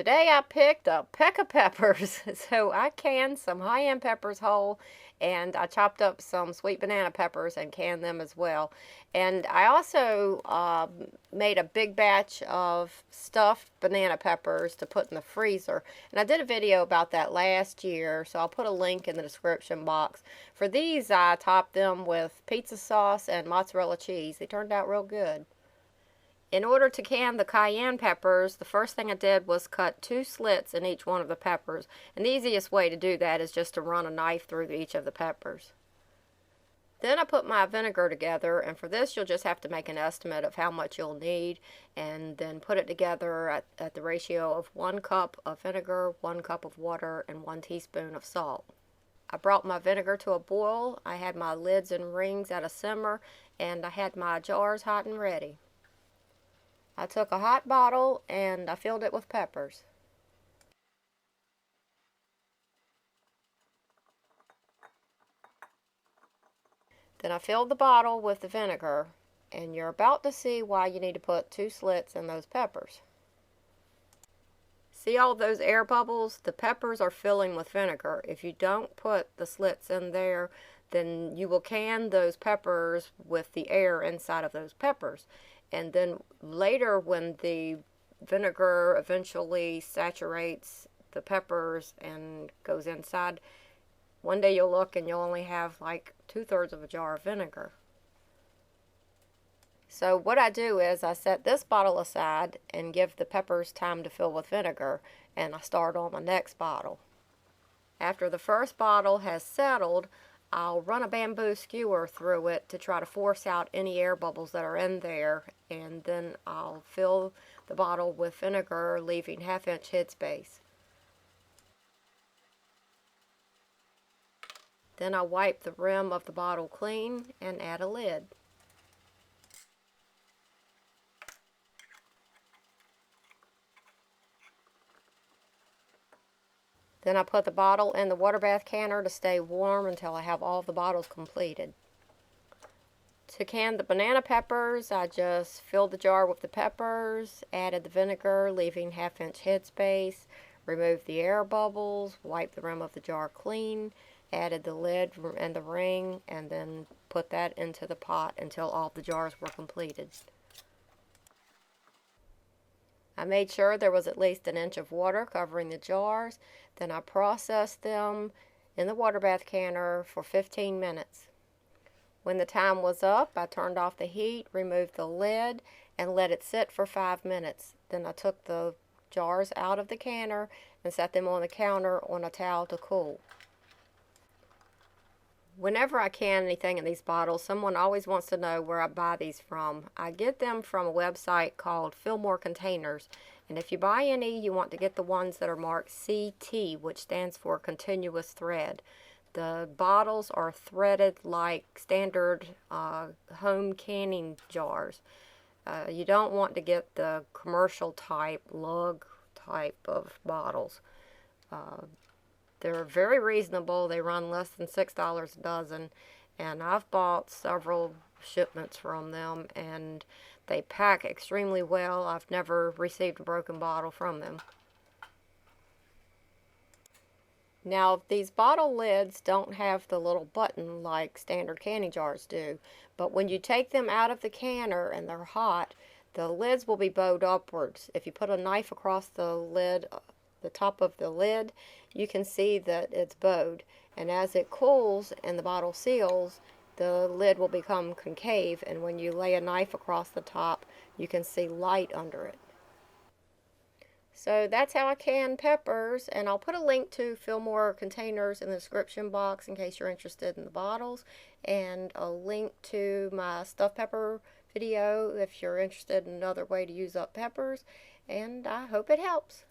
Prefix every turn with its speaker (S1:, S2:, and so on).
S1: Today I picked a peck of peppers. So I canned some cayenne peppers whole, and I chopped up some sweet banana peppers and canned them as well. And I also made a big batch of stuffed banana peppers to put in the freezer. And I did a video about that last year, so I'll put a link in the description box. For these, I topped them with pizza sauce and mozzarella cheese. They turned out real good. In order to can the cayenne peppers, the first thing I did was cut 2 slits in each one of the peppers. And the easiest way to do that is just to run a knife through each of the peppers. Then I put my vinegar together, and for this you'll just have to make an estimate of how much you'll need, and then put it together at the ratio of 1 cup of vinegar, 1 cup of water, and 1 teaspoon of salt. I brought my vinegar to a boil, I had my lids and rings at a simmer, and I had my jars hot and ready. I took a hot bottle and I filled it with peppers. Then I filled the bottle with the vinegar, and you're about to see why you need to put 2 slits in those peppers. See all those air bubbles? The peppers are filling with vinegar. If you don't put the slits in there, then you will can those peppers with the air inside of those peppers. And then later, when the vinegar eventually saturates the peppers and goes inside, one day you'll look and you'll only have like 2/3 of a jar of vinegar. So what I do is I set this bottle aside and give the peppers time to fill with vinegar, and I start on my next bottle. After the first bottle has settled, I'll run a bamboo skewer through it to try to force out any air bubbles that are in there, and then I'll fill the bottle with vinegar, leaving 1/2 inch headspace. Then I'll wipe the rim of the bottle clean and add a lid. Then I put the bottle in the water bath canner to stay warm until I have all of the bottles completed. To can the banana peppers, I just filled the jar with the peppers, added the vinegar, leaving 1/2 inch headspace, removed the air bubbles, wiped the rim of the jar clean, added the lid and the ring, and then put that into the pot until all the jars were completed. I made sure there was at least 1 inch of water covering the jars. Then I processed them in the water bath canner for 15 minutes. When the time was up, I turned off the heat, removed the lid, and let it sit for 5 minutes. Then I took the jars out of the canner and set them on the counter on a towel to cool. Whenever I can anything in these bottles, someone always wants to know where I buy these from. I get them from a website called Fillmore Containers. And if you buy any, you want to get the ones that are marked CT, which stands for continuous thread. The bottles are threaded like standard home canning jars. You don't want to get the commercial type, lug type of bottles. They're very reasonable. They run less than $6 a dozen, and I've bought several shipments from them, and they pack extremely well. I've never received a broken bottle from them. Now, these bottle lids don't have the little button like standard canning jars do, but when you take them out of the canner and they're hot, the lids will be bowed upwards. If you put a knife across the lid, the top of the lid, you can see that it's bowed, and as it cools and the bottle seals, the lid will become concave, and when you lay a knife across the top, you can see light under it. So that's how I can peppers, and I'll put a link to Fillmore Containers in the description box in case you're interested in the bottles, and a link to my stuffed pepper video if you're interested in another way to use up peppers, and I hope it helps.